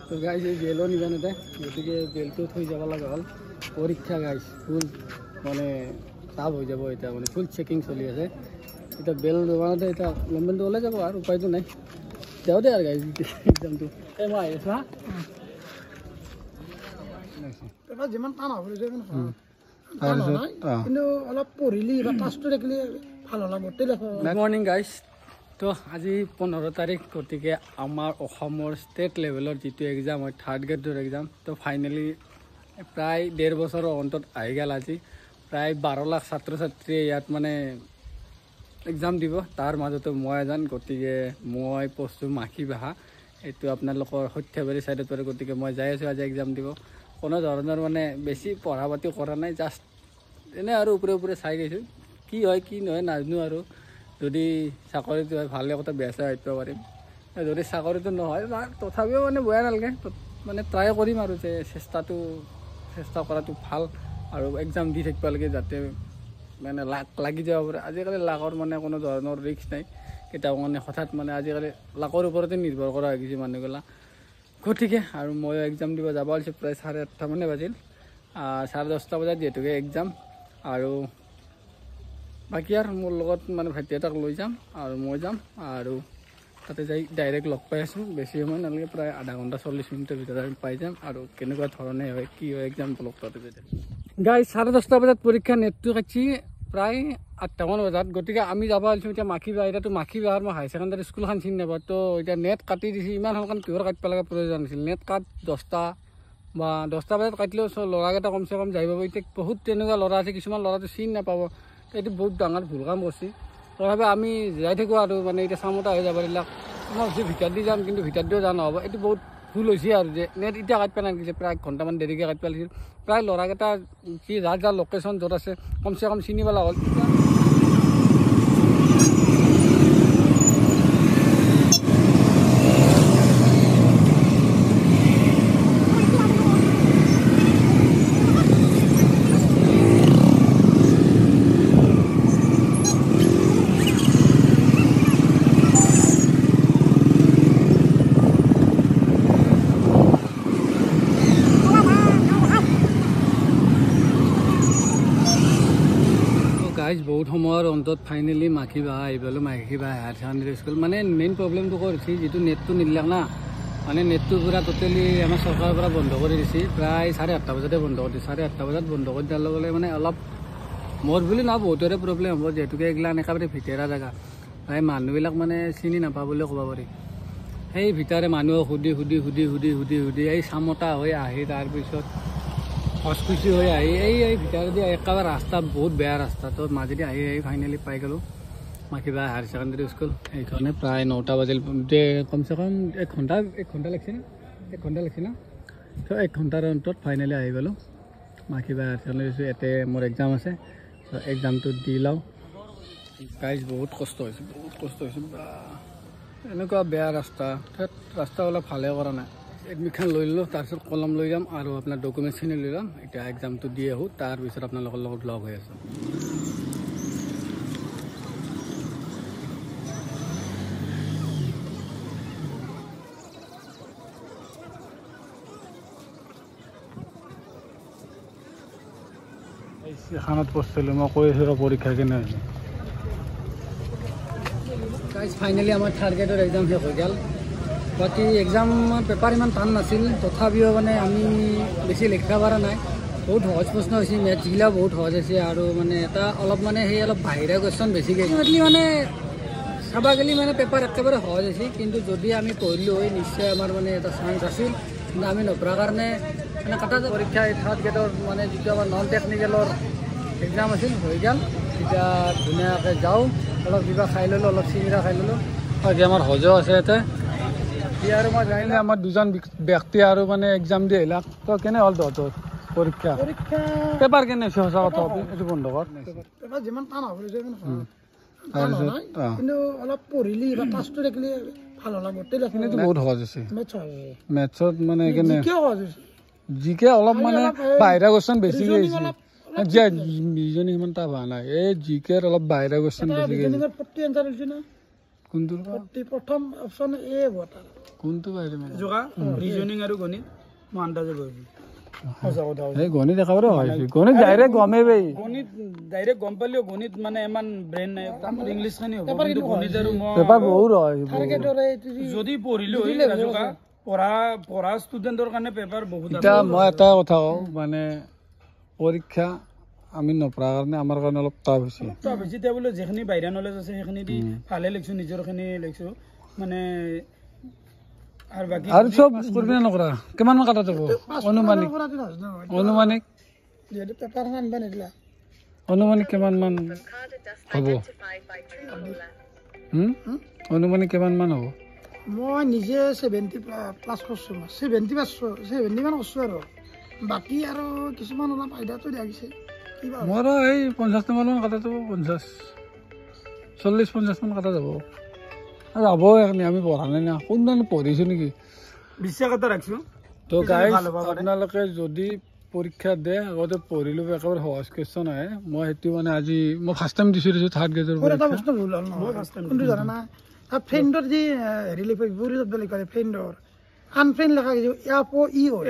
তো গাইজ এই বেলো নিবা নেদে গতিকে বেলটো থৈ যাব লগা হ'ল পৰীক্ষা গাইজ ফুল মানে চাপ হৈ যাব এতিয়া মানে ফুল চেকিং চলি আছে এতিয়া বেল দোকানতে এতিয়া লম্বেনটো ওলাই যাব আৰু উপায়টো নাই যাওঁ দে আৰু গাইজ এক্সামটো এই মই আহি আছোঁ হা যিমান টান হ'ব কিন্তু অলপ পঢ়িলি বা ক্লাছটো দেখিলে ভাল হ'ল গোটেই গুড মৰ্ণিং গাইজ তো আজি 15 তাৰিখ গতিকে আমাৰ অসমৰ ষ্টেট লেভেলৰ যিটো এক্সাম হয় থাৰ্ড গ্ৰেডৰ এক্সাম তো ফাইনেলি প্ৰায় 1.5 বছৰৰ অন্তত আহি গ'ল আজি প্ৰায় 12 লাখ ছাত্ৰ ছাত্ৰীয়ে ইয়াত মানে এক্সাম দিব তাৰ মাজতে মই এজন গতিকে মই পষ্টটো মাখিবাহা এইটো আপোনালোকৰ সৰ্থেবাৰী চাইডত পৰে গতিকে মই যাই আছোঁ আজি এক্সাম দিব কোনো ধৰণৰ মানে বেছি পঢ়া পাতি কৰা নাই জাষ্ট এনে আৰু ওপৰে চাই গৈছোঁ কি হয় কি নহয় নাজানো আৰু যদি চাকৰিটো হয় ভালে কথা বেয়া চাই আহিব পাৰিম যদি চাকৰিটো নহয় তথাপিও মানে বেয়া নালাগে মানে ট্ৰাই কৰিম আৰু যে চেষ্টা কৰাটো ভাল আৰু এক্সাম দি থাকিব লাগে যাতে মানে লাক লাগি যাব পাৰে আজিকালি লাকৰ মানে কোনো ধৰণৰ ৰিস্ক নাই কেতিয়াও মানে হঠাৎ মানে আজিকালি লাকৰ ওপৰতে নিৰ্ভৰ কৰা হৈ গৈছে মানুহবিলাক গতিকে আৰু মই এক্সাম দিব যাব ওলাইছোঁ প্ৰায় 8:30 মানে বাজিল 10:30 বজাত যিহেতুকে এক্সাম আৰু বাকী আৰু মোৰ লগত মানে ভাইটি এটাক লৈ যাম আৰু মই যাম আৰু তাতে যাই ডাইৰেক্ট লগ পাই আছোঁ বেছি সময় নালাগে প্ৰায় আধা ঘণ্টা 40 মিনিটৰ ভিতৰত আমি পাই যাম আৰু কেনেকুৱা ধৰণে হয় কি হয় এক্সামটো লগ তাতে যাই গাইজ 10:30 বজাত পৰীক্ষা নেটটো কাটছি প্ৰায় 8টা মান বজাত গতিকে আমি যাব ওলাইছোঁ এতিয়া মাখিবাহা এতিয়াতো মাখিবাহাৰ মই হায়াৰ ছেকেণ্ডাৰী স্কুলখন চিনি নাপাওঁ তো এতিয়া নেট কাটি দিছে ইমান সোনকালে কিহৰ কাটিব লগা প্ৰয়োজন আছিল নেট কাট 10টা বা 10টা বজাত কাটিলেও ল'ৰাকেইটা কমচে কম যাই পাব এতিয়া বহুত তেনেকুৱা ল'ৰা আছে কিছুমান ল'ৰাটো চিনি নাপাব এইটো বহুত ডাঙৰ ভুল কাম কৰিছে তথাপি আমি যাই থাকোঁ আৰু মানে এতিয়া চামতা হৈ যাব এইবিলাক মই ভাবিছোঁ ভিতৰত দি যাম কিন্তু ভিতৰত দিও যোৱা নহ'ব এইটো বহুত ভুল হৈছে আৰু যে নেট এতিয়া কাটিব নালাগিছে প্ৰায় 1 ঘণ্টামান দেৰিকৈ কাটিব লাগিছিল প্ৰায় ল'ৰাকেইটা কি যাৰ লোকেশ্যন য'ত আছে কমচে কম চিনি পেলা হ'ল গাইজ বহুত সময়ৰ অন্তত ফাইনেলি মাখিবাহা আহি পালোঁ মাখিবাহা হায়াৰ ছেকেণ্ডেৰী স্কুল মানে মেইন প্ৰব্লেমটো কৰিছে যিটো নেটটো নিদিলাক না মানে নেটটো পূৰা টোটেলি আমাৰ চৰকাৰৰ পৰা বন্ধ কৰি দিছে প্ৰায় 8:30 বজাতে বন্ধ কৰি দিছে 8:30 বজাত বন্ধ কৰি দিয়াৰ লগে লগে মানে অলপ মোৰ বুলি নহয় বহুতৰে প্ৰব্লেম হ'ব যিহেতুকে এইগিলান একেবাৰে ভিতৰা জেগা প্ৰায় মানুহবিলাক মানে চিনি নাপাব বুলিও ক'ব পাৰি সেই ভিতৰে মানুহক সুধি এই চামতা হৈ আহি তাৰপিছত হস্পিচি হৈ আহি এই ভিতৰেদি একেবাৰে ৰাস্তা বহুত বেয়া ৰাস্তা তো মাজেদি আহি ফাইনেলি পাই গ'লোঁ মাখিবাহা হায়াৰ ছেকেণ্ডেৰী স্কুল সেইকাৰণে প্ৰায় 9টা বাজিল কমচে কম 1 ঘণ্টা লাগিছে না তো 1 ঘণ্টাৰ অন্তত ফাইনেলি আহি গ'লোঁ মাখিবাহা হায়াৰ ছেকেণ্ডেৰী স্কুল ইয়াতে মোৰ এক্সাম আছে তো এক্সামটো দি লওঁ গাইজ বহুত কষ্ট হৈছে এনেকুৱা বেয়া ৰাস্তা অলপ ভালে কৰা নাই এডমিটখন লৈ ল'লোঁ তাৰপিছত কলম লৈ যাম আৰু আপোনাৰ ডকুমেণ্টছখিনি লৈ ল'ম এতিয়া এক্সামটো দি আহোঁ তাৰপিছত আপোনালোকৰ লগত লগ হৈ আছোঁ এখনত পষ্টিলোঁ মই কৈ আছোঁ পৰীক্ষা কেনে হৈছে গাইজ ফাইনেলি আমাৰ থাৰ্ড গ্ৰেডৰ এক্সাম শেষ হৈ গ'ল বাকী এক্সামৰ পেপাৰ ইমান টান নাছিল তথাপিও মানে আমি বেছি লিখিব পৰা নাই বহুত সহজ প্ৰশ্ন হৈছে মেথছগিলাও বহুত সহজ হৈছে আৰু মানে এটা অলপ মানে সেই অলপ বাহিৰা কুৱেশ্যন বেছিকৈ মানে চাব গ'লে মানে পেপাৰ একেবাৰে সহজ হৈছে কিন্তু যদি আমি পঢ়িলোঁ হয় নিশ্চয় আমাৰ মানে এটা চান্স আছিল কিন্তু আমি নপঢ়াৰ কাৰণে মানে কটা পৰীক্ষা থাৰ্ড গ্ৰেডৰ মানে যিটো আমাৰ নন টেকনিকেলৰ এক্সাম আছিল হৈ গ'ল এতিয়া ধুনীয়াকৈ যাওঁ অলপ কিবা খাই ল'লোঁ অলপ চিঙৰা খাই ল'লোঁ বাকী আমাৰ সজো আছে ইয়াতে আৰু মই জানিলে আমাৰ দুজন ব্যক্তি আৰু মানে এক্সাম দি আহিলাক তো কেনে হ'ল তহঁতৰ পৰীক্ষা পেপাৰ কেনে হৈছে সঁচা কথা এইটো বন্ধ কৰ পেপাৰ যিমান টান হ'ব কিন্তু অলপ পঢ়িলি বা ক্লাছটো দেখিলে ভাল হ'ল গোটেইখিনিতো বহুত সহজ হৈছে মেথছত মানে কেনে জিকে অলপ মানে বাহিৰা কুৱেশ্যন বেছি গৈছে ৰিজনিং ইমান টাফ হোৱা নাই এই জিকেৰ অলপ বাহিৰা কুৱেশ্যন বেছি গৈছে কোনটো প্ৰথম অপশ্যন এ বটাৰ কোনটো বাইৰে মানে যোগা ৰিজনিং আৰু গণিত মই আন্দাজে কৰিছো সঁচা কথা এই গণিত একেবাৰে হয় গণিত ডাইৰেক্ট গমে বেই গণিত ডাইৰেক্ট গম পালিও গণিত মানে ইমান ব্ৰেইন নাই মোৰ ইংলিছ খানি হ'ব কিন্তু গণিত আৰু মই পেপাৰ বহুত হয় যদি পঢ়িলো যোগা পঢ়া ষ্টুডেণ্টৰ কাৰণে পেপাৰ বহুত এটা মই এটা কথা কওঁ মানে পৰীক্ষা আমি নপঢ়াৰ কাৰণে আমাৰ কাৰণে অলপ টাফ হৈছে বেছি তেওঁ বোলে যিখিনি বাহিৰা নলেজ আছে সেইখিনি দি ভালে লিখছো নিজৰখিনি লিখছো মানে আৰু বাকী আৰু চব কৰিবি না নকৰা কিমান মান কাটা যাব অনুমানিক যেহেতু পেপাৰ আনবা নিদিলা অনুমানিক কিমান মান হ'ব অনুমানিক কিমান মান হ'ব মই নিজে 70 প্লাছ কৰিছোঁ 70 মান কৰিছোঁ আৰু বাকী আৰু কিছুমান অলপ আইডিয়াটো দিয়া গৈছে কিবা মোৰ এই 50 মান কাটা যাব 40-50 মান কাটা যাব যাব এখনি আমি পঢ়া নাই না কোনদিন পঢ়িছোঁ নেকি বিশ্বাস এটা ৰাখিছোঁ তো গাইজ আপোনালোকে যদি পৰীক্ষা দিয়ে আগতে পঢ়িলোঁ একেবাৰে সহজ কুৱেশ্যন আহে মই সেইটো মানে আজি মই ফাৰ্ষ্ট টাইম দিছোঁ থাৰ্ড গ্ৰেডৰ এটা বস্তু ভুল হ'ল কোনটো জানা না ফ্ৰেণ্ডৰ যি হেৰি লিখিব বেলেগ কৰে ফ্ৰেণ্ডৰ আনফ্ৰেণ্ড লেখা ই হয়